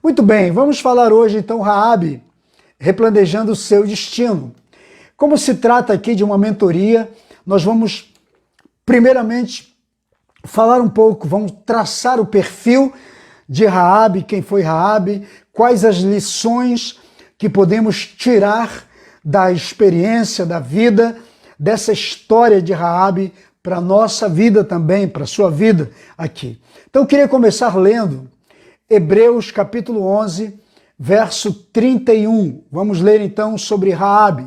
Muito bem, vamos falar hoje então Raabe, replanejando o seu destino. Como se trata aqui de uma mentoria, nós vamos primeiramente falar um pouco, vamos traçar o perfil de Raabe, quem foi Raabe, quais as lições que podemos tirar da experiência, da vida, dessa história de Raabe para a nossa vida também, para a sua vida aqui. Então eu queria começar lendo Hebreus capítulo 11, verso 31. Vamos ler então sobre Raabe.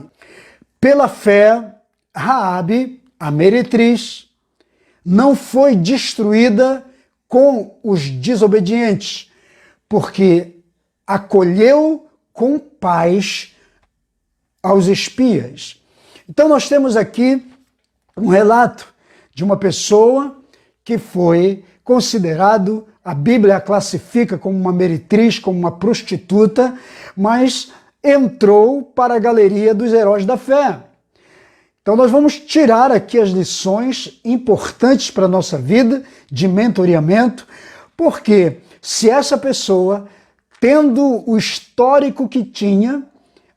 Pela fé, Raabe, a meretriz, não foi destruída com os desobedientes, porque acolheu com paz aos espias. Então nós temos aqui um relato de uma pessoa que foi considerado, a Bíblia a classifica como uma meretriz, como uma prostituta, mas entrou para a galeria dos heróis da fé. Então nós vamos tirar aqui as lições importantes para a nossa vida de mentoreamento, porque se essa pessoa, tendo o histórico que tinha,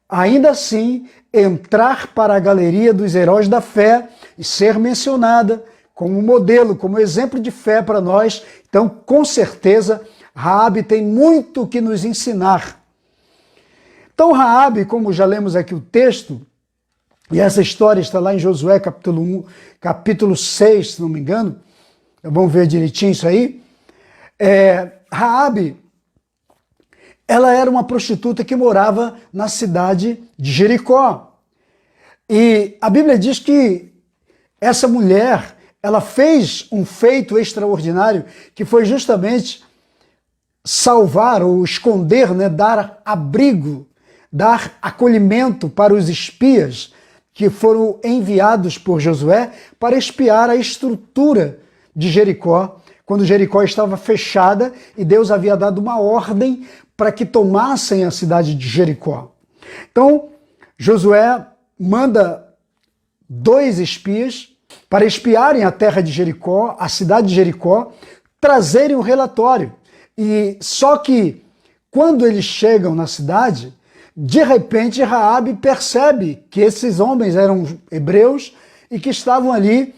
ainda assim entrar para a galeria dos heróis da fé e ser mencionada como modelo, como exemplo de fé para nós, então com certeza Raabe tem muito que nos ensinar. Então Raabe, como já lemos aqui o texto, e essa história está lá em Josué capítulo 6, se não me engano, vamos ver direitinho isso aí. Raabe, ela era uma prostituta que morava na cidade de Jericó. E a Bíblia diz que essa mulher, ela fez um feito extraordinário, que foi justamente salvar ou esconder, dar abrigo, dar acolhimento para os espias que foram enviados por Josué para espiar a estrutura de Jericó, quando Jericó estava fechada e Deus havia dado uma ordem para que tomassem a cidade de Jericó. Então, Josué manda 2 espias para espiarem a terra de Jericó, a cidade de Jericó, trazerem um relatório. E só que, quando eles chegam na cidade, de repente Raabe percebe que esses homens eram hebreus e que estavam ali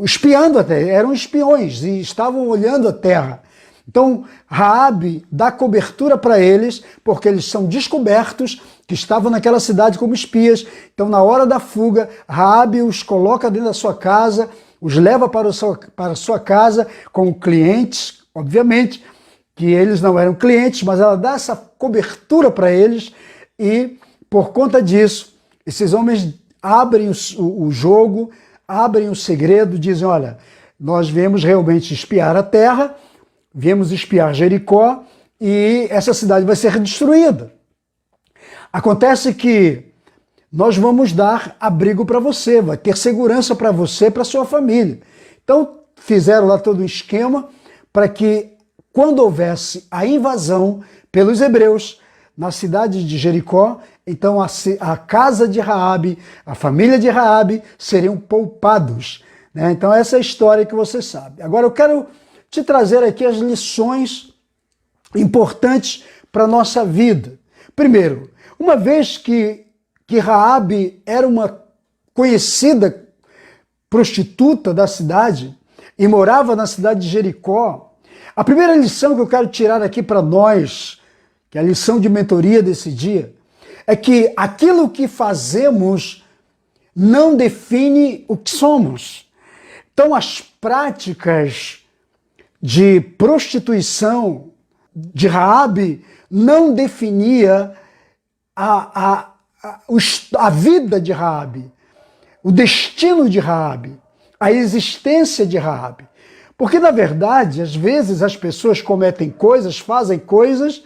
espiando a terra, eram espiões e estavam olhando a terra. Então Raabe dá cobertura para eles, porque eles são descobertos que estavam naquela cidade como espias. Então na hora da fuga, Raabe os coloca dentro da sua casa, os leva para a sua casa com clientes, obviamente que eles não eram clientes, mas ela dá essa cobertura para eles e por conta disso, esses homens abrem o jogo, abrem o segredo, dizem, olha, nós viemos realmente espiar a terra, viemos espiar Jericó e essa cidade vai ser destruída. Acontece que nós vamos dar abrigo para você, vai ter segurança para você e para sua família. Então fizeram lá todo um esquema para que quando houvesse a invasão pelos hebreus na cidade de Jericó, então a casa de Raabe, a família de Raabe seriam poupados. Então essa é a história que você sabe. Agora eu quero te trazer aqui as lições importantes para a nossa vida. Primeiro, uma vez que Raabe era uma conhecida prostituta da cidade e morava na cidade de Jericó, a primeira lição que eu quero tirar aqui para nós, que é a lição de mentoria desse dia, é que aquilo que fazemos não define o que somos. Então as práticas de prostituição de Raabe não definia a vida de Raabe, o destino de Raabe, a existência de Raabe. Porque, na verdade, às vezes as pessoas cometem coisas, fazem coisas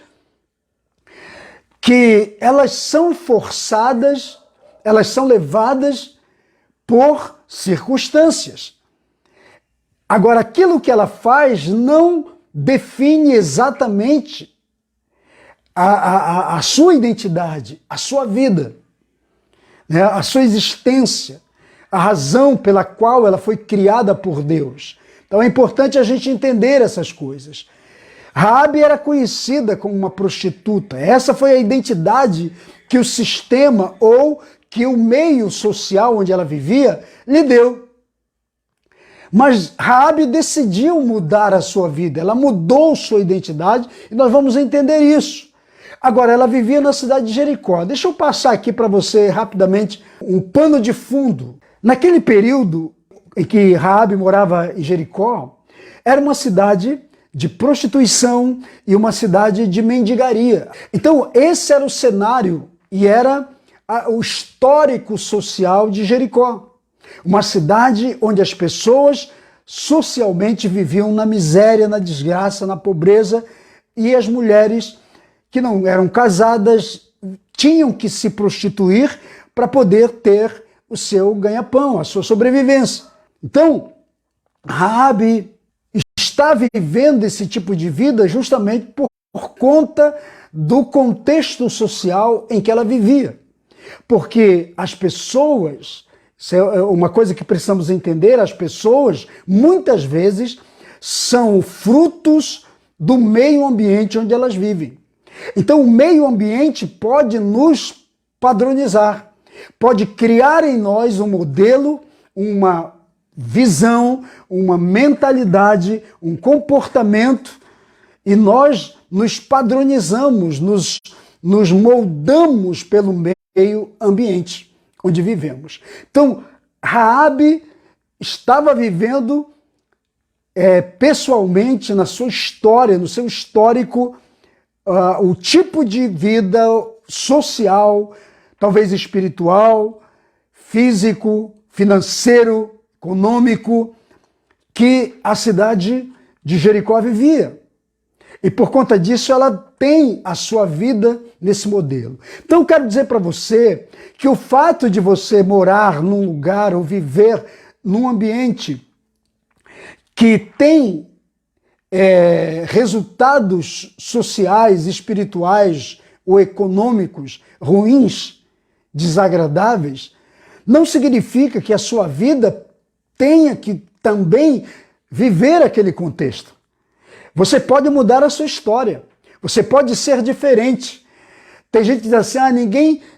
que elas são forçadas, elas são levadas por circunstâncias. Agora, aquilo que ela faz não define exatamente a sua identidade, a sua vida, a sua existência, a razão pela qual ela foi criada por Deus. Então é importante a gente entender essas coisas. Raabe era conhecida como uma prostituta. Essa foi a identidade que o sistema ou que o meio social onde ela vivia lhe deu. Mas Raabe decidiu mudar a sua vida, ela mudou sua identidade e nós vamos entender isso. Agora, ela vivia na cidade de Jericó. Deixa eu passar aqui para você rapidamente um pano de fundo. Naquele período em que Raabe morava em Jericó, era uma cidade de prostituição e uma cidade de mendigaria. Então, esse era o cenário e era o histórico social de Jericó. Uma cidade onde as pessoas socialmente viviam na miséria, na desgraça, na pobreza, e as mulheres que não eram casadas tinham que se prostituir para poder ter o seu ganha-pão, a sua sobrevivência. Então, Raabe está vivendo esse tipo de vida justamente por conta do contexto social em que ela vivia. Porque as pessoas, isso é uma coisa que precisamos entender, as pessoas muitas vezes são frutos do meio ambiente onde elas vivem. Então o meio ambiente pode nos padronizar, pode criar em nós um modelo, uma visão, uma mentalidade, um comportamento, e nós nos padronizamos, nos moldamos pelo meio ambiente onde vivemos. Então, Raabe estava vivendo pessoalmente, na sua história, no seu histórico, o tipo de vida social, talvez espiritual, físico, financeiro, econômico, que a cidade de Jericó vivia. E por conta disso ela tem a sua vida nesse modelo. Então eu quero dizer para você que o fato de você morar num lugar ou viver num ambiente que tem resultados sociais, espirituais ou econômicos ruins, desagradáveis, não significa que a sua vida tenha que também viver aquele contexto. Você pode mudar a sua história, você pode ser diferente. Tem gente que diz assim,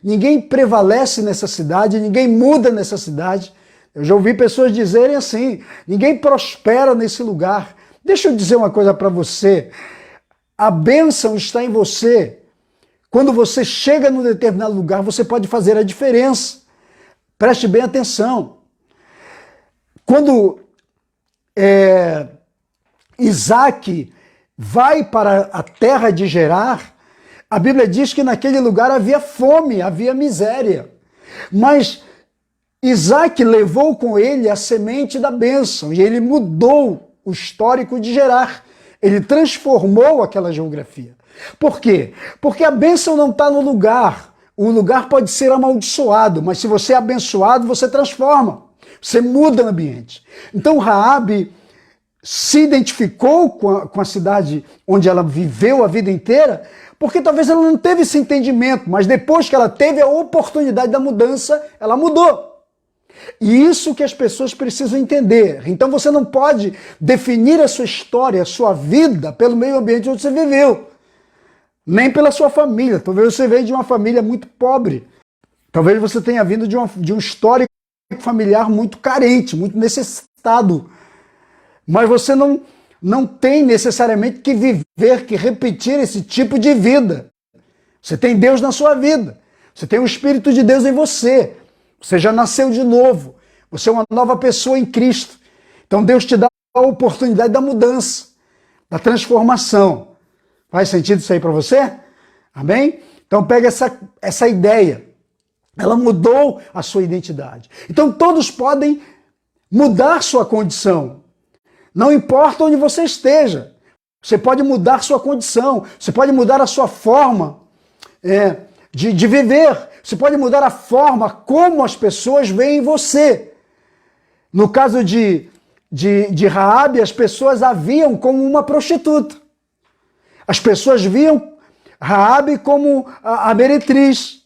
ninguém prevalece nessa cidade, ninguém muda nessa cidade. Eu já ouvi pessoas dizerem assim, ninguém prospera nesse lugar. Deixa eu dizer uma coisa para você, a bênção está em você. Quando você chega num determinado lugar, você pode fazer a diferença. Preste bem atenção. Quando Isaac vai para a terra de Gerar, a Bíblia diz que naquele lugar havia fome, havia miséria. Mas Isaac levou com ele a semente da bênção e ele mudou o histórico de Gerar. Ele transformou aquela geografia. Por quê? Porque a bênção não está no lugar. O lugar pode ser amaldiçoado, mas se você é abençoado, você transforma. Você muda o ambiente. Então Raabe se identificou com a cidade onde ela viveu a vida inteira, porque talvez ela não teve esse entendimento, mas depois que ela teve a oportunidade da mudança, ela mudou. E isso que as pessoas precisam entender. Então você não pode definir a sua história, a sua vida, pelo meio ambiente onde você viveu. Nem pela sua família. Talvez você veio de uma família muito pobre. Talvez você tenha vindo de um histórico familiar muito carente, muito necessitado. Mas você não tem necessariamente que viver, que repetir esse tipo de vida. Você tem Deus na sua vida. Você tem o Espírito de Deus em você. Você já nasceu de novo. Você é uma nova pessoa em Cristo. Então Deus te dá a oportunidade da mudança, da transformação. Faz sentido isso aí para você? Amém? Então pega essa ideia. Ela mudou a sua identidade. Então todos podem mudar sua condição. Não importa onde você esteja. Você pode mudar sua condição. Você pode mudar a sua forma de viver. Você pode mudar a forma como as pessoas veem você. No caso de Raabe, as pessoas a viam como uma prostituta. As pessoas viam Raabe como a meretriz.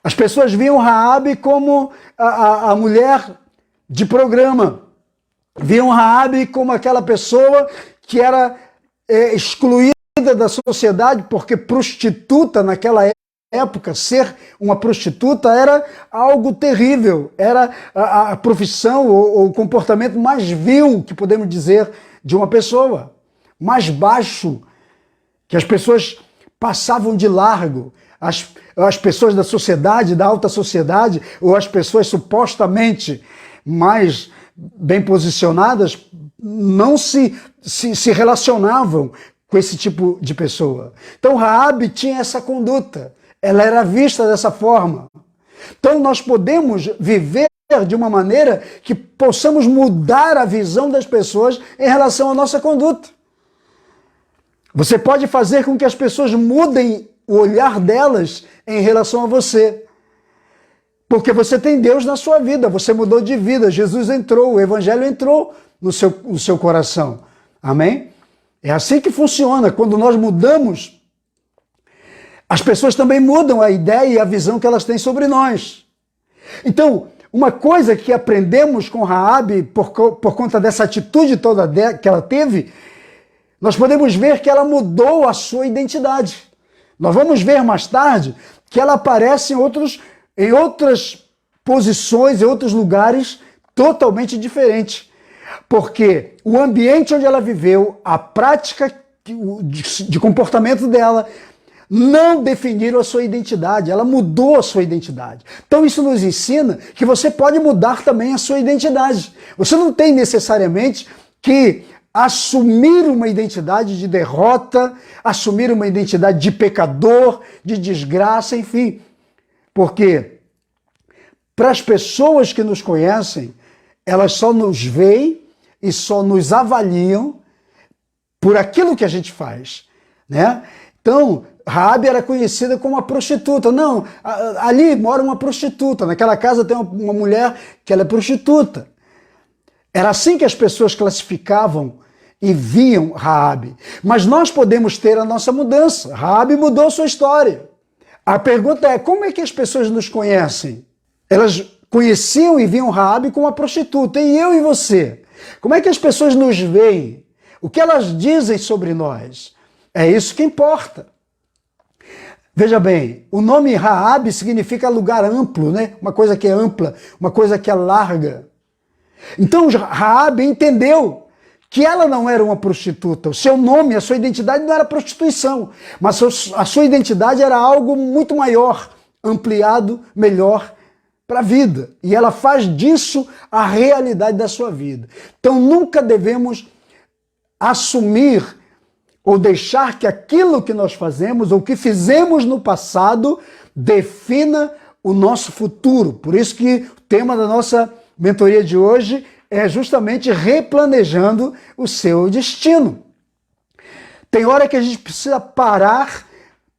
As pessoas viam Raabe como a mulher de programa. Viam Raabe como aquela pessoa que era excluída da sociedade, porque prostituta naquela época, ser uma prostituta era algo terrível, era a profissão ou o comportamento mais vil que podemos dizer de uma pessoa, mais baixo, que as pessoas passavam de largo, as pessoas da sociedade, da alta sociedade, ou as pessoas supostamente mais bem posicionadas, não se relacionavam com esse tipo de pessoa. Então Raabe tinha essa conduta, ela era vista dessa forma. Então nós podemos viver de uma maneira que possamos mudar a visão das pessoas em relação à nossa conduta. Você pode fazer com que as pessoas mudem o olhar delas em relação a você. Porque você tem Deus na sua vida, você mudou de vida, Jesus entrou, o Evangelho entrou no seu coração. Amém? É assim que funciona. Quando nós mudamos, as pessoas também mudam a ideia e a visão que elas têm sobre nós. Então, uma coisa que aprendemos com Raabe por conta dessa atitude toda que ela teve, nós podemos ver que ela mudou a sua identidade. Nós vamos ver mais tarde que ela aparece em outras posições, em outros lugares totalmente diferentes. Porque o ambiente onde ela viveu, a prática de comportamento dela, não definiram a sua identidade, ela mudou a sua identidade. Então isso nos ensina que você pode mudar também a sua identidade. Você não tem necessariamente que assumir uma identidade de derrota, assumir uma identidade de pecador, de desgraça, enfim. Porque para as pessoas que nos conhecem, elas só nos veem e só nos avaliam por aquilo que a gente faz, né? Então, Raabe era conhecida como uma prostituta. Não, ali mora uma prostituta, naquela casa tem uma mulher que ela é prostituta. Era assim que as pessoas classificavam e viam Raabe. Mas nós podemos ter a nossa mudança. Raabe mudou sua história. A pergunta é, como é que as pessoas nos conhecem? Elas conheciam e viam Raabe como uma prostituta. E eu e você? Como é que as pessoas nos veem? O que elas dizem sobre nós? É isso que importa. Veja bem, o nome Raabe significa lugar amplo, né? Uma coisa que é ampla, uma coisa que é larga. Então Raabe entendeu que ela não era uma prostituta. O seu nome, a sua identidade não era prostituição, mas a sua identidade era algo muito maior, ampliado, melhor para a vida. E ela faz disso a realidade da sua vida. Então nunca devemos assumir ou deixar que aquilo que nós fazemos ou que fizemos no passado defina o nosso futuro. Por isso que o tema da nossa mentoria de hoje é justamente replanejando o seu destino. Tem hora que a gente precisa parar,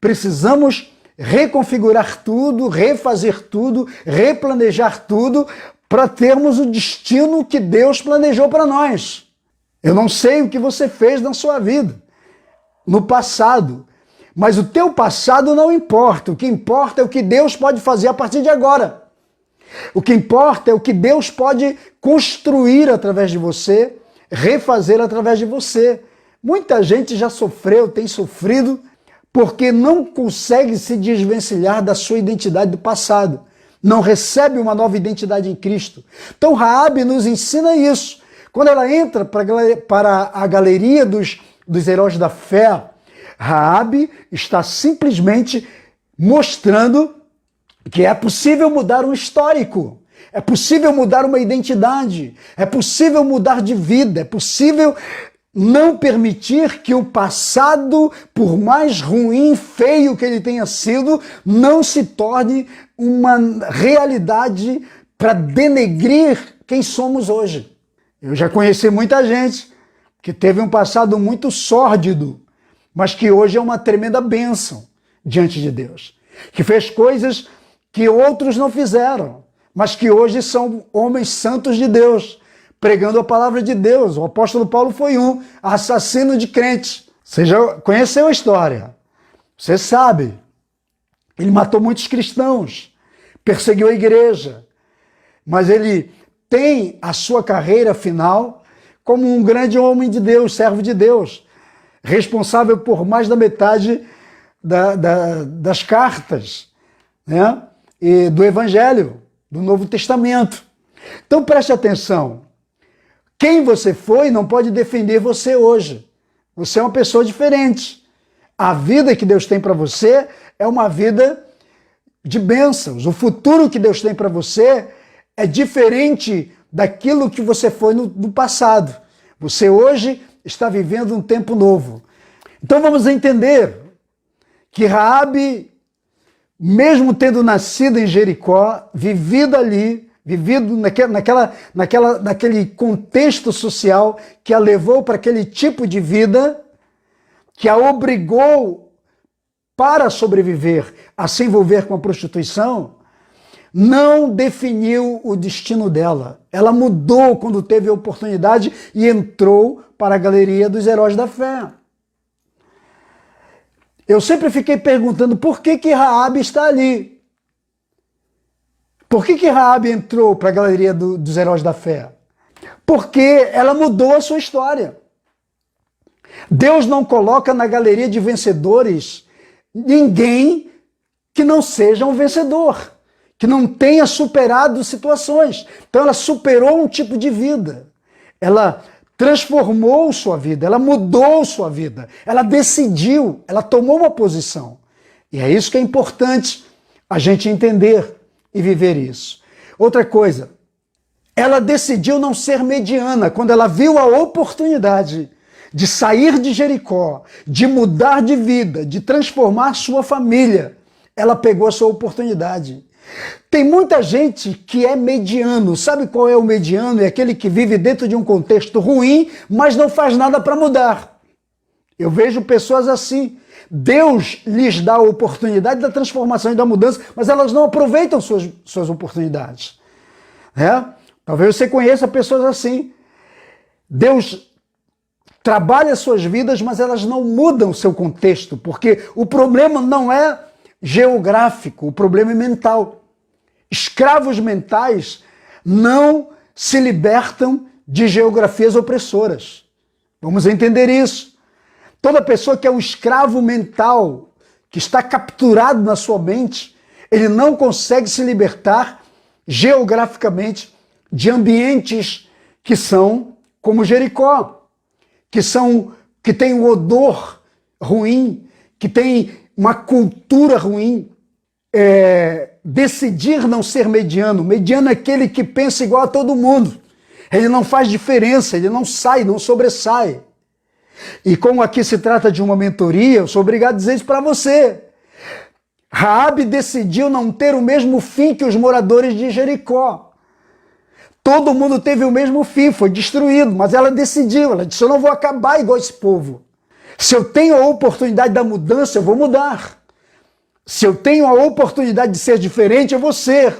precisamos reconfigurar tudo, refazer tudo, replanejar tudo para termos o destino que Deus planejou para nós. Eu não sei o que você fez na sua vida, no passado, mas o teu passado não importa. O que importa é o que Deus pode fazer a partir de agora. O que importa é o que Deus pode construir através de você, refazer através de você. Muita gente já sofreu, tem sofrido, porque não consegue se desvencilhar da sua identidade do passado. Não recebe uma nova identidade em Cristo. Então Raabe nos ensina isso. Quando ela entra para a galeria dos heróis da fé, Raabe está simplesmente mostrando que é possível mudar um histórico, é possível mudar uma identidade, é possível mudar de vida, é possível não permitir que o passado, por mais ruim, feio que ele tenha sido, não se torne uma realidade para denegrir quem somos hoje. Eu já conheci muita gente que teve um passado muito sórdido, mas que hoje é uma tremenda bênção diante de Deus, que fez coisas que outros não fizeram, mas que hoje são homens santos de Deus, pregando a palavra de Deus. O apóstolo Paulo foi um assassino de crentes. Você já conheceu a história, você sabe. Ele matou muitos cristãos, perseguiu a igreja, mas ele tem a sua carreira final como um grande homem de Deus, servo de Deus. responsável por mais da metade das cartas, né? E do Evangelho, do Novo Testamento. Então preste atenção, quem você foi não pode defender você hoje. Você é uma pessoa diferente. A vida que Deus tem para você é uma vida de bênçãos. O futuro que Deus tem para você é diferente daquilo que você foi no passado. Você hoje está vivendo um tempo novo. Então vamos entender que Raabe, mesmo tendo nascido em Jericó, vivido ali, vivido naquele contexto social que a levou para aquele tipo de vida, que a obrigou para sobreviver a se envolver com a prostituição, não definiu o destino dela. Ela mudou quando teve a oportunidade e entrou para a galeria dos heróis da fé. Eu sempre fiquei perguntando por que Raabe está ali. Por que Raabe entrou para a galeria dos heróis da fé? Porque ela mudou a sua história. Deus não coloca na galeria de vencedores ninguém que não seja um vencedor, que não tenha superado situações. Então ela superou um tipo de vida. Ela transformou sua vida, ela mudou sua vida, ela decidiu, ela tomou uma posição. E é isso que é importante a gente entender e viver isso. Outra coisa, ela decidiu não ser mediana. Quando ela viu a oportunidade de sair de Jericó, de mudar de vida, de transformar sua família, ela pegou a sua oportunidade. Tem muita gente que é mediano. Sabe qual é o mediano? É aquele que vive dentro de um contexto ruim, mas não faz nada para mudar. Eu vejo pessoas assim. Deus lhes dá a oportunidade da transformação e da mudança, mas elas não aproveitam suas oportunidades. Talvez você conheça pessoas assim. Deus trabalha suas vidas, mas elas não mudam o seu contexto, porque o problema não é geográfico, o problema é mental. Escravos mentais não se libertam de geografias opressoras. Vamos entender isso. Toda pessoa que é um escravo mental, que está capturado na sua mente, ele não consegue se libertar geograficamente de ambientes que são como Jericó, que tem um odor ruim, que tem uma cultura ruim. Decidir não ser mediano. Mediano é aquele que pensa igual a todo mundo. Ele não faz diferença, ele não sai, não sobressai. E como aqui se trata de uma mentoria, eu sou obrigado a dizer isso para você. Raabe decidiu não ter o mesmo fim que os moradores de Jericó. Todo mundo teve o mesmo fim, foi destruído, mas ela decidiu, ela disse, eu não vou acabar igual esse povo. Se eu tenho a oportunidade da mudança, eu vou mudar. Se eu tenho a oportunidade de ser diferente, eu vou ser.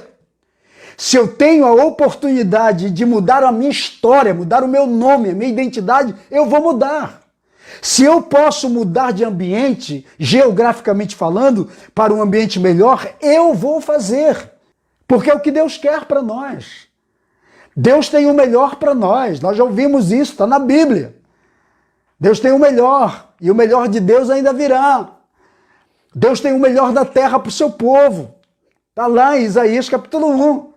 Se eu tenho a oportunidade de mudar a minha história, mudar o meu nome, a minha identidade, eu vou mudar. Se eu posso mudar de ambiente, geograficamente falando, para um ambiente melhor, eu vou fazer. Porque é o que Deus quer para nós. Deus tem o melhor para nós. Nós já ouvimos isso, está na Bíblia. Deus tem o melhor, e o melhor de Deus ainda virá. Deus tem o melhor da terra para o seu povo. Está lá em Isaías capítulo 1.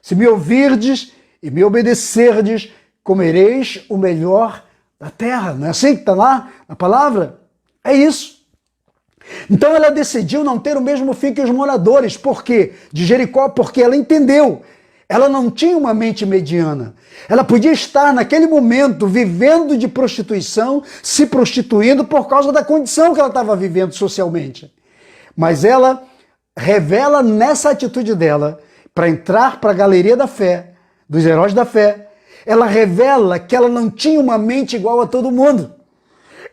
Se me ouvirdes e me obedecerdes, comereis o melhor da terra. Não é assim que está lá na palavra? É isso. Então ela decidiu não ter o mesmo fim que os moradores. Por quê? De Jericó, porque ela entendeu. Ela não tinha uma mente mediana. Ela podia estar naquele momento vivendo de prostituição, se prostituindo por causa da condição que ela estava vivendo socialmente. Mas ela revela nessa atitude dela, para entrar para a galeria da fé, dos heróis da fé, ela revela que ela não tinha uma mente igual a todo mundo.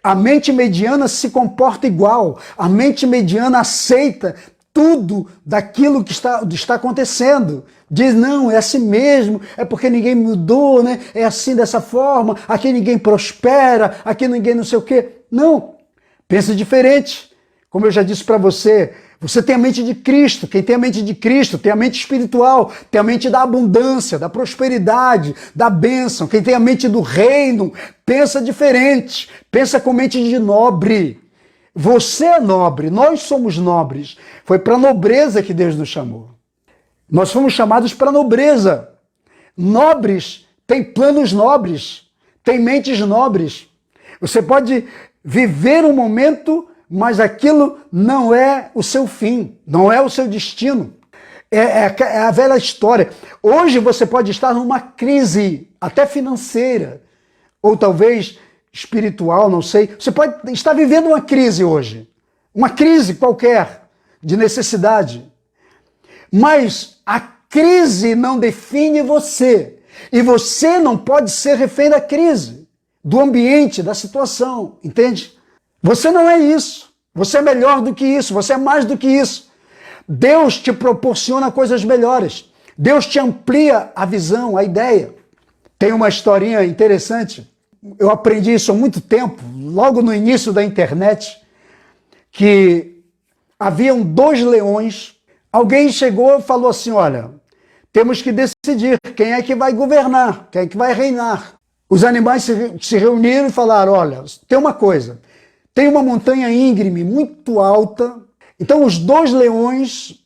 A mente mediana se comporta igual. A mente mediana aceita tudo daquilo que está acontecendo. Diz, não, é assim mesmo, é porque ninguém mudou, né? É assim, dessa forma, aqui ninguém prospera, aqui ninguém não sei o quê. Não, pensa diferente. Como eu já disse para você, Você tem a mente de Cristo. Quem tem a mente de Cristo tem a mente espiritual, tem a mente da abundância, da prosperidade, da bênção. Quem tem a mente do reino pensa diferente, pensa com mente de nobre. Você é nobre, nós somos nobres. Foi para a nobreza que Deus nos chamou. Nós fomos chamados para a nobreza. Nobres têm planos nobres, têm mentes nobres. Você pode viver um momento, mas aquilo não é o seu fim, não é o seu destino. É a velha história. Hoje você pode estar numa crise, até financeira, ou talvez espiritual, não sei. Você pode estar vivendo uma crise hoje, uma crise qualquer, de necessidade. Mas a crise não define você. E você não pode ser refém da crise, do ambiente, da situação, entende? Você não é isso. Você é melhor do que isso. Você é mais do que isso. Deus te proporciona coisas melhores. Deus te amplia a visão, a ideia. Tem uma historinha interessante. Eu aprendi isso há muito tempo, logo no início da internet, que haviam 2 leões. Alguém chegou e falou assim, olha, temos que decidir quem é que vai governar, quem é que vai reinar. Os animais se reuniram e falaram, olha, tem uma coisa, tem uma montanha íngreme muito alta, então os 2 leões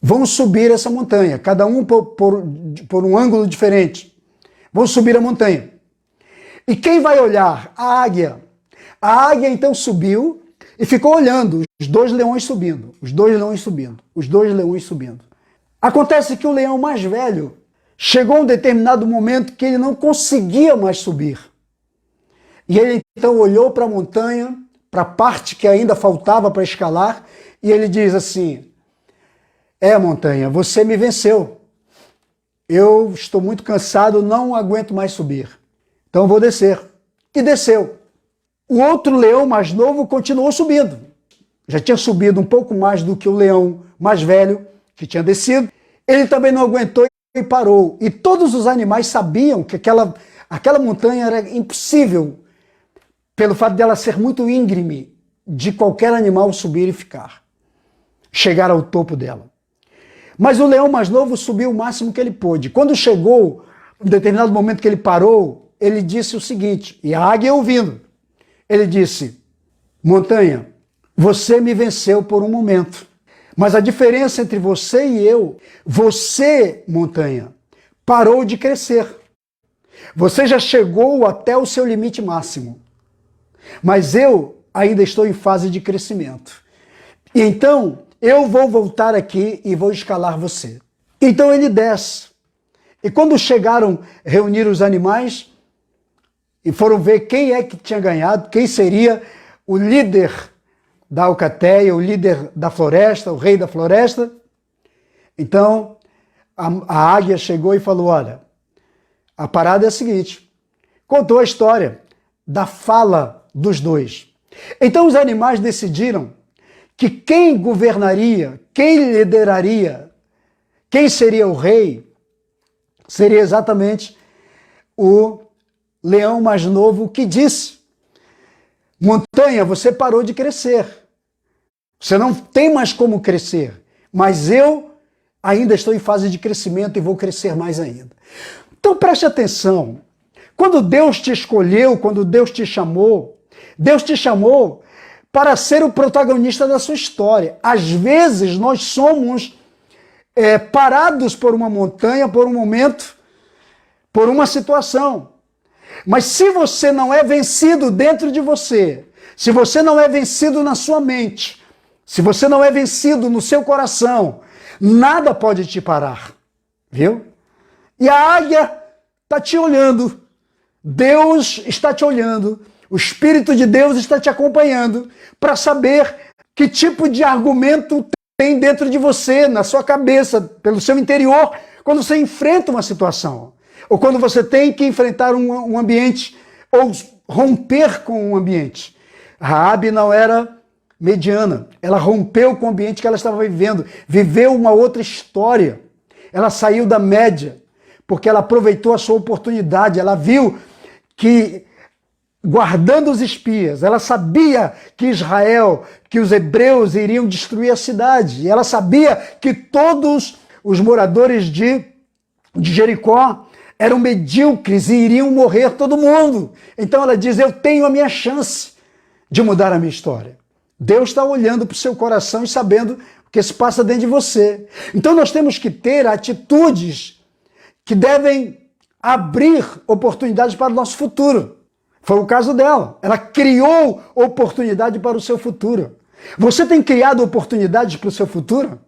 vão subir essa montanha, cada um por um ângulo diferente. Vão subir a montanha. E quem vai olhar? A águia. A águia então subiu e ficou olhando os 2 leões subindo, os 2 leões subindo, os 2 leões subindo. Acontece que o leão mais velho chegou a um determinado momento que ele não conseguia mais subir. E ele então olhou para a montanha, para a parte que ainda faltava para escalar, e ele diz assim, montanha, você me venceu. Eu estou muito cansado, não aguento mais subir. Então eu vou descer. E desceu. O outro leão mais novo continuou subindo. Já tinha subido um pouco mais do que o leão mais velho, que tinha descido. Ele também não aguentou e parou. E todos os animais sabiam que aquela montanha era impossível, pelo fato dela ser muito íngreme, de qualquer animal subir e ficar. Chegar ao topo dela. Mas o leão mais novo subiu o máximo que ele pôde. Quando chegou, em determinado momento que ele parou, ele disse o seguinte, e a águia ouvindo, ele disse, montanha, você me venceu por um momento, mas a diferença entre você e eu, você, montanha, parou de crescer. Você já chegou até o seu limite máximo, mas eu ainda estou em fase de crescimento. E então, eu vou voltar aqui e vou escalar você. Então ele desce. E quando chegaram a reunir os animais, e foram ver quem é que tinha ganhado, quem seria o líder da alcateia, o líder da floresta, o rei da floresta. Então, a águia chegou e falou, olha, a parada é a seguinte, contou a história da fala dos 2. Então os animais decidiram que quem governaria, quem lideraria, quem seria o rei, seria exatamente o leão mais novo que disse, montanha, você parou de crescer. Você não tem mais como crescer, mas eu ainda estou em fase de crescimento e vou crescer mais ainda. Então preste atenção, quando Deus te escolheu, quando Deus te chamou para ser o protagonista da sua história. Às vezes nós somos parados por uma montanha, por um momento, por uma situação. Mas se você não é vencido dentro de você, se você não é vencido na sua mente, se você não é vencido no seu coração, nada pode te parar, viu? E a águia está te olhando, Deus está te olhando, o Espírito de Deus está te acompanhando para saber que tipo de argumento tem dentro de você, na sua cabeça, pelo seu interior, quando você enfrenta uma situação. Ou quando você tem que enfrentar um ambiente, ou romper com um ambiente. Raabe não era mediana, ela rompeu com o ambiente que ela estava vivendo, viveu uma outra história. Ela saiu da média, porque ela aproveitou a sua oportunidade, ela viu que guardando os espias. Ela sabia que Israel, que os hebreus iriam destruir a cidade. E ela sabia que todos os moradores de Jericó eram medíocres e iriam morrer todo mundo. Então ela diz, eu tenho a minha chance de mudar a minha história. Deus está olhando para o seu coração e sabendo o que se passa dentro de você. Então nós temos que ter atitudes que devem abrir oportunidades para o nosso futuro. Foi o caso dela. Ela criou oportunidade para o seu futuro. Você tem criado oportunidades para o seu futuro?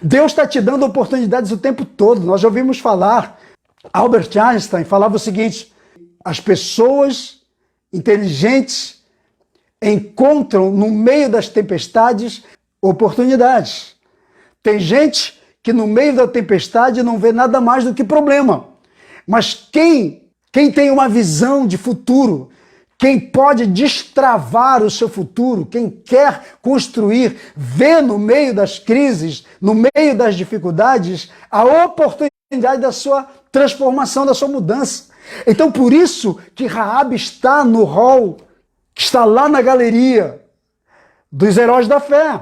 Deus está te dando oportunidades o tempo todo. Nós já ouvimos falar, Albert Einstein falava o seguinte, as pessoas inteligentes encontram no meio das tempestades oportunidades. Tem gente que no meio da tempestade não vê nada mais do que problema. Mas quem tem uma visão de futuro, quem pode destravar o seu futuro, quem quer construir, vê no meio das crises, no meio das dificuldades, a oportunidade da sua transformação, da sua mudança. Então, por isso que Raabe está no hall, que está lá na galeria dos heróis da fé.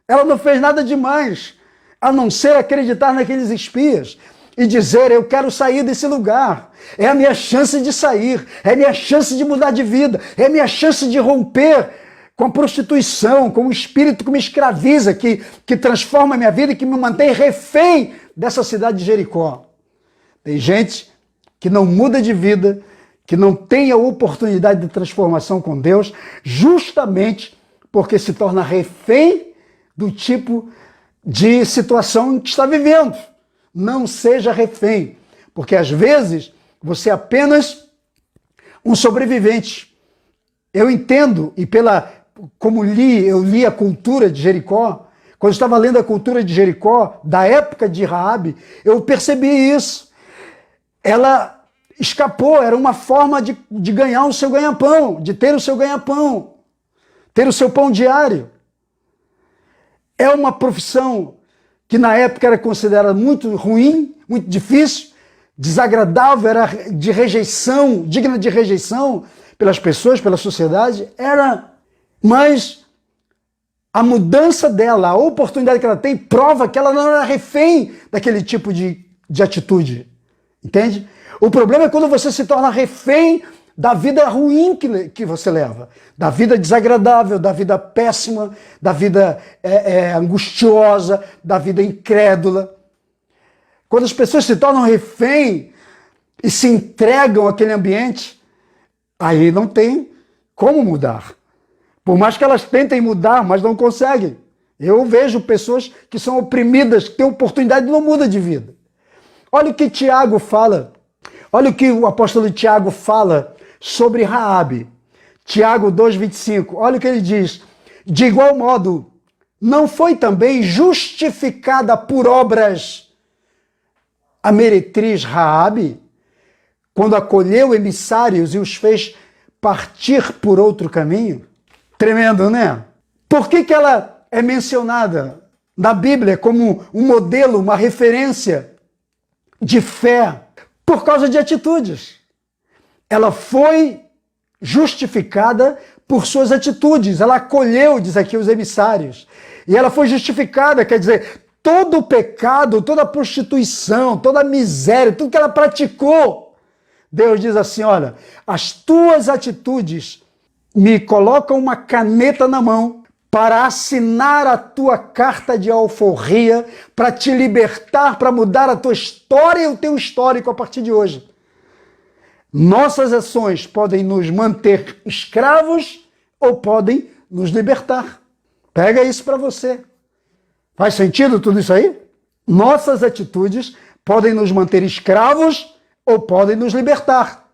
Ela não fez nada demais, a não ser acreditar naqueles espias e dizer, eu quero sair desse lugar. É a minha chance de sair, é a minha chance de mudar de vida, é a minha chance de romper com a prostituição, com o espírito que me escraviza, que transforma a minha vida e que me mantém refém dessa cidade de Jericó. Tem gente que não muda de vida, que não tem a oportunidade de transformação com Deus, justamente porque se torna refém do tipo de situação em que está vivendo. Não seja refém, porque às vezes você é apenas um sobrevivente. Eu entendo, e como eu li a cultura de Jericó, quando eu estava lendo a cultura de Jericó, da época de Raabe, eu percebi isso. Ela escapou, era uma forma de ganhar o seu ganha-pão, de ter o seu ganha-pão, ter o seu pão diário. É uma profissão que na época era considerada muito ruim, muito difícil, desagradável, era de rejeição, digna de rejeição pelas pessoas, pela sociedade, mas a mudança dela, a oportunidade que ela tem, prova que ela não era refém daquele tipo de atitude, entende? O problema é quando você se torna refém da vida ruim que você leva, da vida desagradável, da vida péssima, da vida angustiosa, da vida incrédula. Quando as pessoas se tornam refém e se entregam àquele ambiente, aí não tem como mudar. Por mais que elas tentem mudar, mas não conseguem. Eu vejo pessoas que são oprimidas, que têm oportunidade e não mudam de vida. Olha o que Tiago fala, olha o que o apóstolo Tiago fala sobre Raabe. Tiago 2,25, olha o que ele diz. De igual modo, não foi também justificada por obras a meretriz Raabe, quando acolheu emissários e os fez partir por outro caminho? Tremendo, né? Por que ela é mencionada na Bíblia como um modelo, uma referência de fé? Por causa de atitudes. Ela foi justificada por suas atitudes. Ela acolheu, diz aqui, os emissários. E ela foi justificada, quer dizer, todo o pecado, toda a prostituição, toda a miséria, tudo que ela praticou. Deus diz assim, olha, as tuas atitudes me colocam uma caneta na mão para assinar a tua carta de alforria, para te libertar, para mudar a tua história e o teu histórico a partir de hoje. Nossas ações podem nos manter escravos ou podem nos libertar. Pega isso para você. Faz sentido tudo isso aí? Nossas atitudes podem nos manter escravos ou podem nos libertar.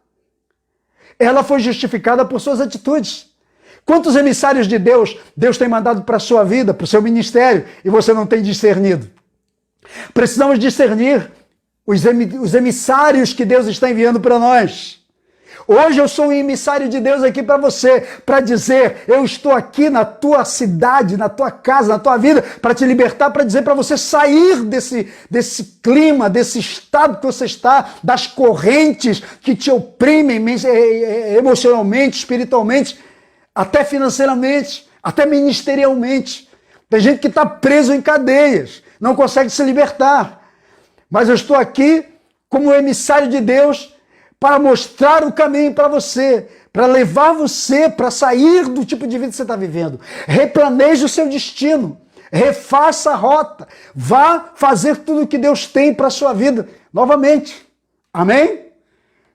Ela foi justificada por suas atitudes. Quantos emissários de Deus tem mandado para a sua vida, para o seu ministério, e você não tem discernido? Precisamos discernir os emissários que Deus está enviando para nós. Hoje eu sou um emissário de Deus aqui para você, para dizer, eu estou aqui na tua cidade, na tua casa, na tua vida, para te libertar, para dizer para você sair desse clima, desse estado que você está, das correntes que te oprimem emocionalmente, espiritualmente, até financeiramente, até ministerialmente. Tem gente que está preso em cadeias, não consegue se libertar. Mas eu estou aqui como emissário de Deus para mostrar o caminho para você, para levar você para sair do tipo de vida que você está vivendo. Replaneje o seu destino, refaça a rota, vá fazer tudo o que Deus tem para a sua vida novamente. Amém?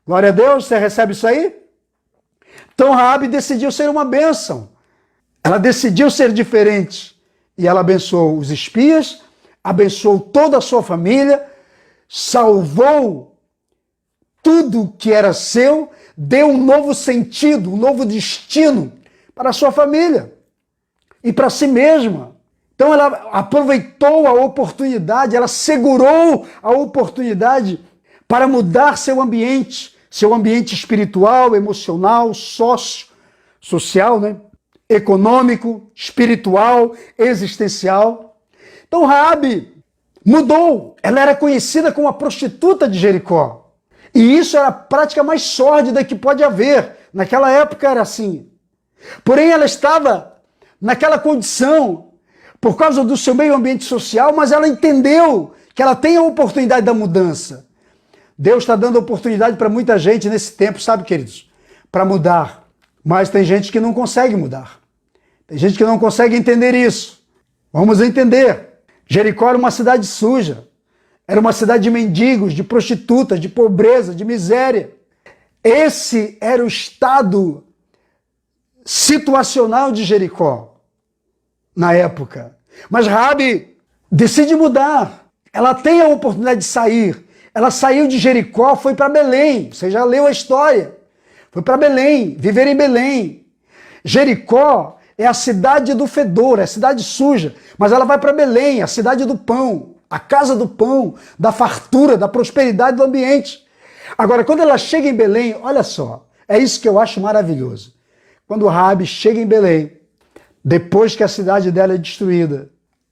Glória a Deus, você recebe isso aí? Então Raabe decidiu ser uma bênção. Ela decidiu ser diferente. E ela abençoou os espias, abençoou toda a sua família, salvou tudo que era seu, deu um novo sentido, um novo destino para a sua família e para si mesma. Então ela aproveitou a oportunidade, ela segurou a oportunidade para mudar seu ambiente espiritual, emocional, social, né? Econômico, espiritual, existencial. Então Raabe mudou. Ela era conhecida como a prostituta de Jericó. E isso era a prática mais sórdida que pode haver. Naquela época era assim. Porém, ela estava naquela condição por causa do seu meio ambiente social, mas ela entendeu que ela tem a oportunidade da mudança. Deus está dando oportunidade para muita gente nesse tempo, sabe, queridos? Para mudar. Mas tem gente que não consegue mudar. Tem gente que não consegue entender isso. Vamos entender. Jericó era uma cidade suja. Era uma cidade de mendigos, de prostitutas, de pobreza, de miséria. Esse era o estado situacional de Jericó na época. Mas Raabe decide mudar. Ela tem a oportunidade de sair. Ela saiu de Jericó, foi para Belém. Você já leu a história. Foi para Belém, viver em Belém. Jericó é a cidade do fedor, é a cidade suja. Mas ela vai para Belém, a cidade do pão, a casa do pão, da fartura, da prosperidade do ambiente. Agora, quando ela chega em Belém, olha só, é isso que eu acho maravilhoso. Quando Raabe chega em Belém, depois que a cidade dela é destruída,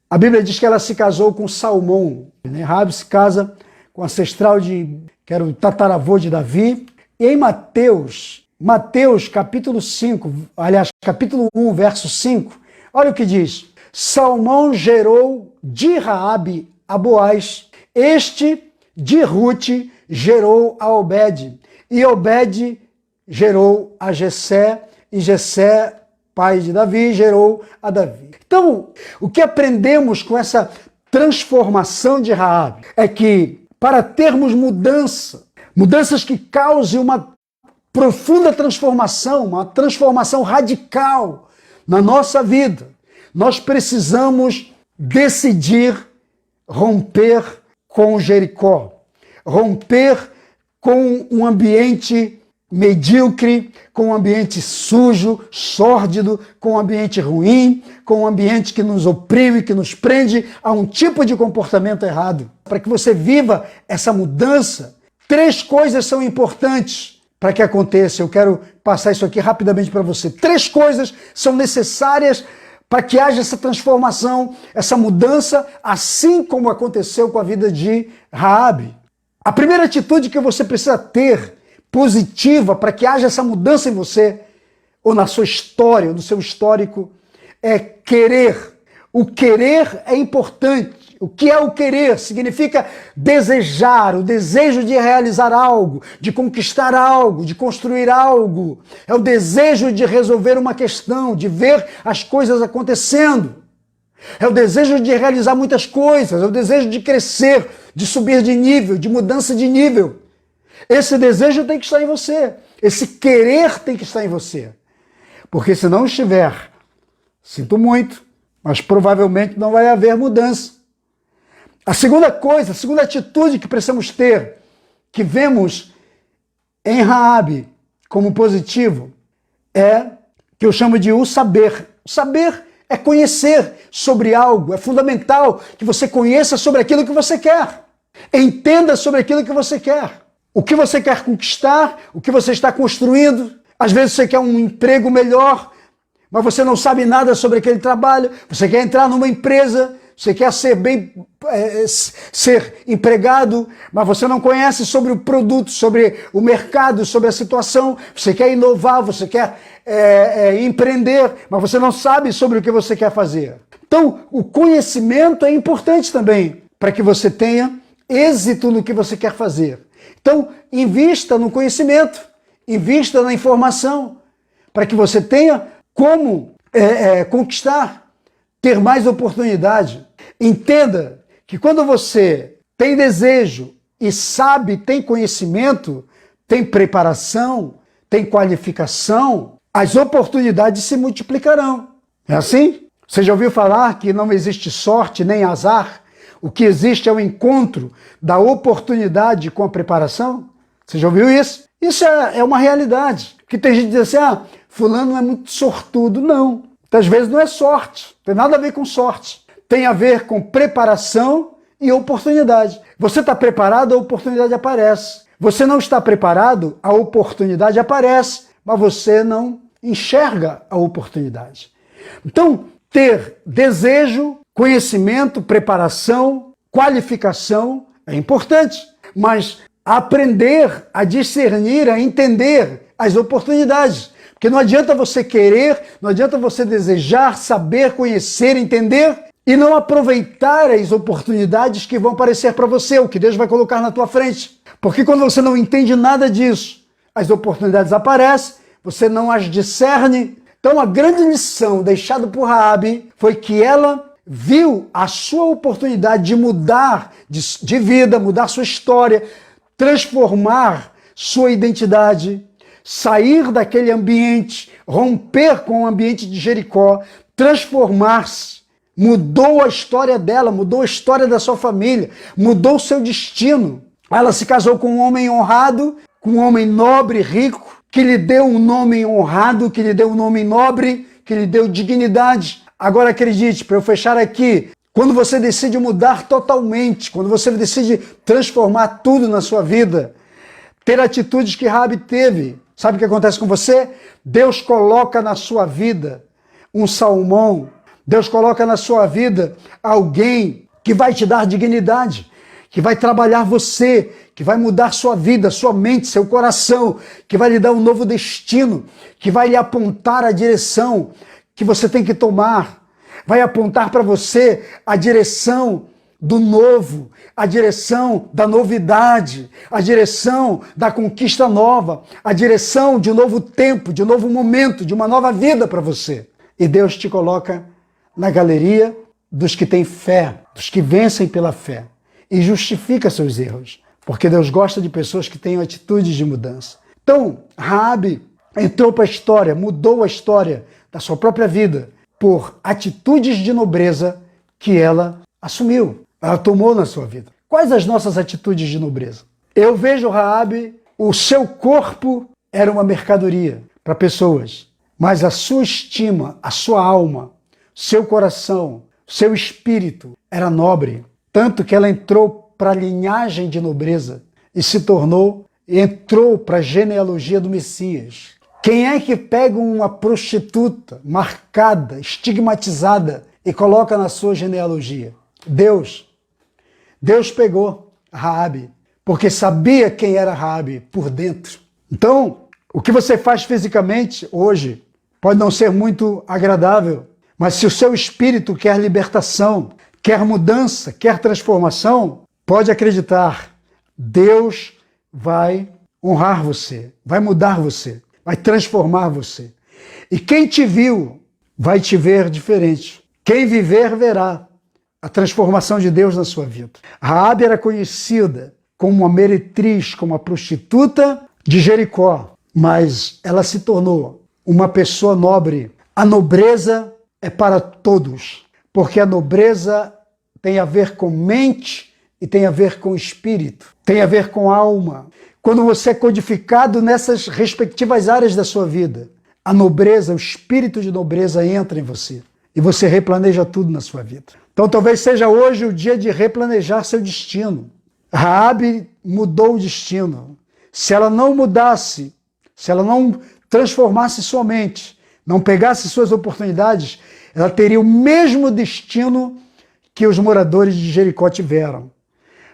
a Bíblia diz que ela se casou com Salmão. Raabe se casa com o ancestral que era o tataravô de Davi. E em Mateus capítulo 5, aliás, capítulo 1, verso 5, olha o que diz. Salmão gerou de Raabe a Boaz, este de Rute gerou a Obed, e Obed gerou a Jessé, e Jessé, pai de Davi, gerou a Davi. Então, o que aprendemos com essa transformação de Raabe é que para termos mudanças que causem uma profunda transformação, uma transformação radical na nossa vida, nós precisamos decidir romper com Jericó, romper com um ambiente medíocre, com um ambiente sujo, sórdido, com um ambiente ruim, com um ambiente que nos oprime, que nos prende a um tipo de comportamento errado. Para que você viva essa mudança, 3 coisas são importantes para que aconteça. Eu quero passar isso aqui rapidamente para você. 3 coisas são necessárias para que haja essa transformação, essa mudança, assim como aconteceu com a vida de Raabe. A primeira atitude que você precisa ter, positiva, para que haja essa mudança em você, ou na sua história, ou no seu histórico, é querer. O querer é importante. O que é o querer? Significa desejar, o desejo de realizar algo, de conquistar algo, de construir algo. É o desejo de resolver uma questão, de ver as coisas acontecendo. É o desejo de realizar muitas coisas, é o desejo de crescer, de subir de nível, de mudança de nível. Esse desejo tem que estar em você, esse querer tem que estar em você. Porque se não estiver, sinto muito, mas provavelmente não vai haver mudança. A segunda coisa, a segunda atitude que precisamos ter, que vemos em Raabe como positivo, é que eu chamo de o saber. O saber é conhecer sobre algo, é fundamental que você conheça sobre aquilo que você quer. Entenda sobre aquilo que você quer. o que você quer conquistar, o que você está construindo. Às vezes você quer um emprego melhor, mas você não sabe nada sobre aquele trabalho. Você quer entrar numa empresa, você quer ser empregado, mas você não conhece sobre o produto, sobre o mercado, sobre a situação. Você quer inovar, você quer empreender, mas você não sabe sobre o que você quer fazer. Então, o conhecimento é importante também para que você tenha êxito no que você quer fazer. Então, invista no conhecimento, invista na informação, para que você tenha como conquistar, ter mais oportunidade. Entenda que quando você tem desejo e sabe, tem conhecimento, tem preparação, tem qualificação, as oportunidades se multiplicarão. É assim? Você já ouviu falar que não existe sorte nem azar? O que existe é o encontro da oportunidade com a preparação? Você já ouviu isso? Isso é uma realidade. Que tem gente que diz assim, fulano é muito sortudo. Não. Às vezes não é sorte. Tem nada a ver com sorte. Tem a ver com preparação e oportunidade. Você está preparado, a oportunidade aparece. Você não está preparado, a oportunidade aparece, mas você não enxerga a oportunidade. Então, ter desejo, conhecimento, preparação, qualificação é importante, mas aprender a discernir, a entender as oportunidades. Porque não adianta você querer, não adianta você desejar, saber, conhecer, entender e não aproveitar as oportunidades que vão aparecer para você, o que Deus vai colocar na tua frente. Porque quando você não entende nada disso, as oportunidades aparecem, você não as discerne. Então a grande lição deixada por Raabe foi que ela viu a sua oportunidade de mudar de vida, mudar sua história, transformar sua identidade, sair daquele ambiente, romper com o ambiente de Jericó, transformar-se. Mudou a história dela, mudou a história da sua família, mudou o seu destino. Ela se casou com um homem honrado, com um homem nobre, rico, que lhe deu um nome honrado, que lhe deu um nome nobre, que lhe deu dignidade. Agora acredite, para eu fechar aqui, quando você decide mudar totalmente, quando você decide transformar tudo na sua vida, ter atitudes que Raabe teve, sabe o que acontece com você? Deus coloca na sua vida um Salomão, Deus coloca na sua vida alguém que vai te dar dignidade, que vai trabalhar você, que vai mudar sua vida, sua mente, seu coração, que vai lhe dar um novo destino, que vai lhe apontar a direção que você tem que tomar, vai apontar para você a direção do novo, a direção da novidade, a direção da conquista nova, a direção de um novo tempo, de um novo momento, de uma nova vida para você. E Deus te coloca na galeria dos que têm fé, dos que vencem pela fé e justifica seus erros, porque Deus gosta de pessoas que tenham atitudes de mudança. Então, Raabe entrou para a história, mudou a história da sua própria vida por atitudes de nobreza que ela assumiu, ela tomou na sua vida. Quais as nossas atitudes de nobreza? Eu vejo Raabe, o seu corpo era uma mercadoria para pessoas, mas a sua estima, a sua alma, seu coração, seu espírito era nobre, tanto que ela entrou para a linhagem de nobreza e entrou para a genealogia do Messias. Quem é que pega uma prostituta marcada, estigmatizada e coloca na sua genealogia? Deus. Deus pegou Raabe, porque sabia quem era Raabe por dentro. Então, o que você faz fisicamente hoje pode não ser muito agradável, mas se o seu espírito quer libertação, quer mudança, quer transformação, pode acreditar, Deus vai honrar você, vai mudar você, vai transformar você. E quem te viu vai te ver diferente. Quem viver, verá a transformação de Deus na sua vida. Raabe era conhecida como uma meretriz, como uma prostituta de Jericó, mas ela se tornou uma pessoa nobre. A nobreza é para todos, porque a nobreza tem a ver com mente e tem a ver com espírito, tem a ver com alma. Quando você é codificado nessas respectivas áreas da sua vida, a nobreza, o espírito de nobreza entra em você e você replaneja tudo na sua vida. Então talvez seja hoje o dia de replanejar seu destino. Raabe mudou o destino. se ela não mudasse, se ela não transformasse sua mente, não pegasse suas oportunidades, ela teria o mesmo destino que os moradores de Jericó tiveram.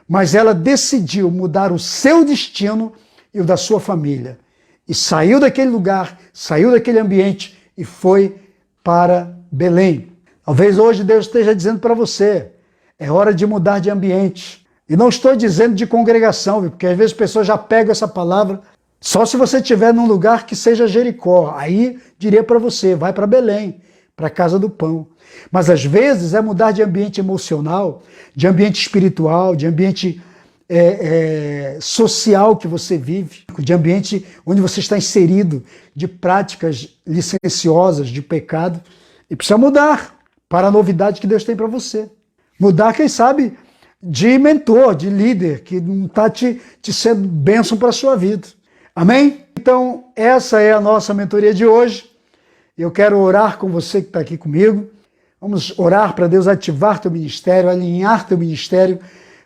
Mas ela decidiu mudar o seu destino e o da sua família. E saiu daquele lugar, saiu daquele ambiente e foi para Belém. Talvez hoje Deus esteja dizendo para você, é hora de mudar de ambiente. E não estou dizendo de congregação, porque às vezes as pessoas já pegam essa palavra, só se você estiver num lugar que seja Jericó. Aí diria para você, vai para Belém, para a casa do pão. Mas às vezes é mudar de ambiente emocional, de ambiente espiritual, de ambiente social que você vive, de ambiente onde você está inserido, de práticas licenciosas, de pecado, e precisa mudar para a novidade que Deus tem para você. Mudar, quem sabe, de mentor, de líder, que não está te sendo bênção para a sua vida. Amém? Então, essa é a nossa mentoria de hoje. Eu quero orar com você que está aqui comigo. Vamos orar para Deus ativar teu ministério, alinhar teu ministério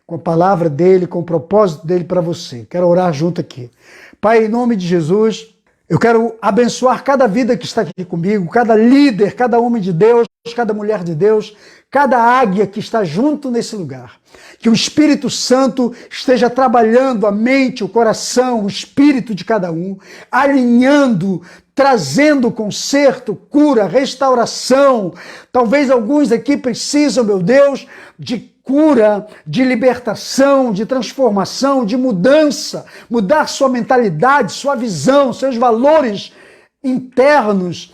com a palavra dele, com o propósito dele para você. Quero orar junto aqui. Pai, em nome de Jesus, eu quero abençoar cada vida que está aqui comigo, cada líder, cada homem de Deus, cada mulher de Deus, cada águia que está junto nesse lugar. Que o Espírito Santo esteja trabalhando a mente, o coração, o espírito de cada um, alinhando, trazendo conserto, cura, restauração. Talvez alguns aqui precisam, meu Deus, de cura, de libertação, de transformação, de mudança, mudar sua mentalidade, sua visão, seus valores internos.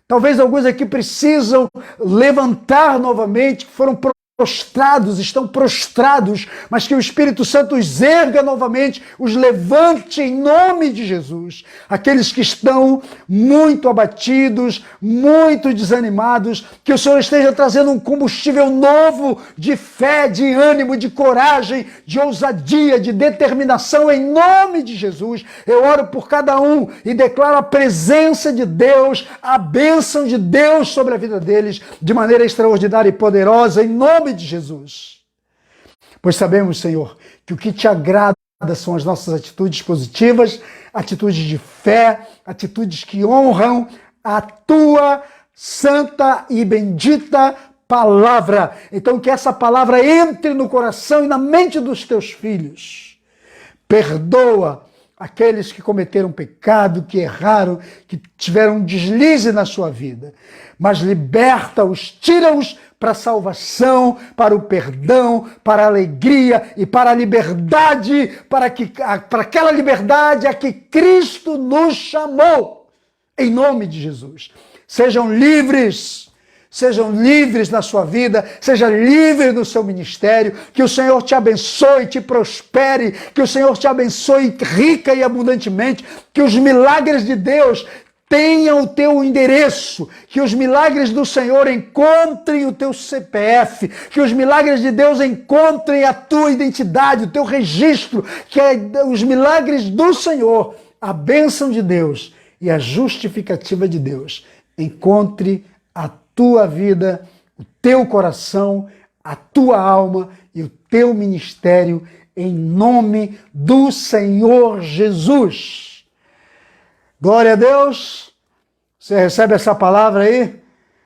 Talvez alguns aqui precisam levantar novamente, que foram prostrados, estão prostrados, mas que o Espírito Santo os erga novamente, os levante em nome de Jesus. Aqueles que estão muito abatidos, muito desanimados, que o Senhor esteja trazendo um combustível novo de fé, de ânimo, de coragem, de ousadia, de determinação em nome de Jesus. Eu oro por cada um e declaro a presença de Deus, a bênção de Deus sobre a vida deles, de maneira extraordinária e poderosa, em nome de Jesus. Pois sabemos, Senhor, que o que te agrada são as nossas atitudes positivas, atitudes de fé, atitudes que honram a tua santa e bendita palavra. Então que essa palavra entre no coração e na mente dos teus filhos. Perdoa aqueles que cometeram pecado, que erraram, que tiveram um deslize na sua vida, mas liberta-os, tira-os para a salvação, para o perdão, para a alegria e para a liberdade, para aquela liberdade a que Cristo nos chamou, em nome de Jesus. Sejam livres na sua vida, seja livre no seu ministério, que o Senhor te abençoe, te prospere, que o Senhor te abençoe rica e abundantemente, que os milagres de Deus tenham o teu endereço, que os milagres do Senhor encontrem o teu CPF, que os milagres de Deus encontrem a tua identidade, o teu registro, que os milagres do Senhor, a bênção de Deus e a justificativa de Deus encontre a tua vida, o teu coração, a tua alma e o teu ministério em nome do Senhor Jesus. Glória a Deus. Você recebe essa palavra aí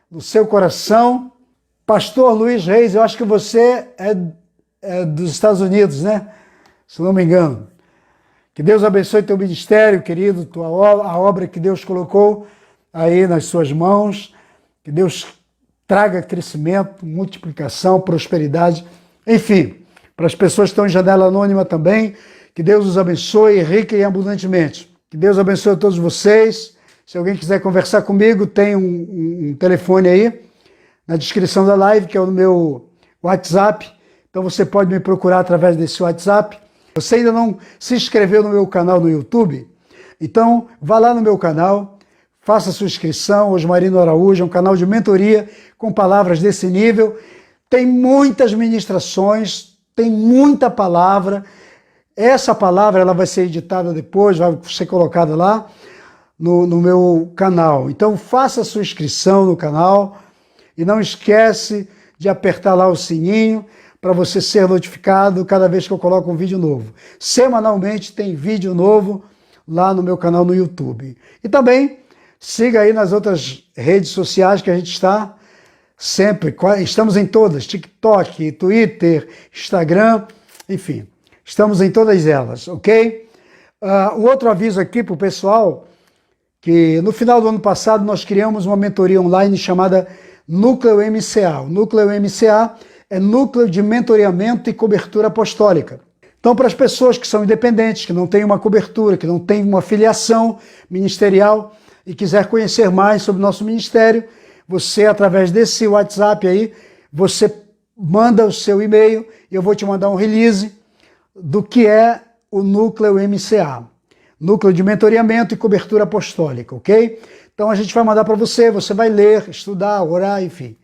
no seu coração. Pastor Luiz Reis, eu acho que você é dos Estados Unidos, né? Se não me engano. Que Deus abençoe teu ministério, querido, a obra que Deus colocou aí nas suas mãos. Que Deus traga crescimento, multiplicação, prosperidade. Enfim, para as pessoas que estão em janela anônima também, que Deus os abençoe rica e abundantemente. Que Deus abençoe a todos vocês. Se alguém quiser conversar comigo, tem um telefone aí na descrição da live, que é o meu WhatsApp. Então você pode me procurar através desse WhatsApp. Você ainda não se inscreveu no meu canal no YouTube? Então vá lá no meu canal, faça sua inscrição. Osmarino Araújo é um canal de mentoria com palavras desse nível. Tem muitas ministrações, tem muita palavra. Essa palavra ela vai ser editada depois, vai ser colocada lá no meu canal. Então faça a sua inscrição no canal e não esquece de apertar lá o sininho para você ser notificado cada vez que eu coloco um vídeo novo. Semanalmente tem vídeo novo lá no meu canal no YouTube. E também siga aí nas outras redes sociais que a gente está sempre, estamos em todas, TikTok, Twitter, Instagram, enfim, estamos em todas elas, ok? O outro aviso aqui para o pessoal, que no final do ano passado nós criamos uma mentoria online chamada Núcleo MCA. O Núcleo MCA é Núcleo de Mentoreamento e Cobertura Apostólica. Então, para as pessoas que são independentes, que não têm uma cobertura, que não têm uma filiação ministerial e quiser conhecer mais sobre o nosso ministério, você, através desse WhatsApp aí, você manda o seu e-mail e eu vou te mandar um release do que é o Núcleo MCA, Núcleo de Mentoreamento e Cobertura Apostólica, ok? Então a gente vai mandar para você, você vai ler, estudar, orar, enfim.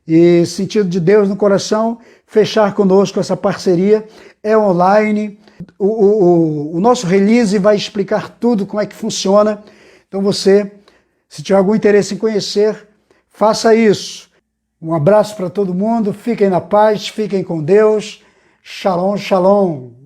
E sentido de Deus no coração, fechar conosco essa parceria, é online, o nosso release vai explicar tudo, como é que funciona. Então você, se tiver algum interesse em conhecer, faça isso. Um abraço para todo mundo, fiquem na paz, fiquem com Deus. Shalom, shalom.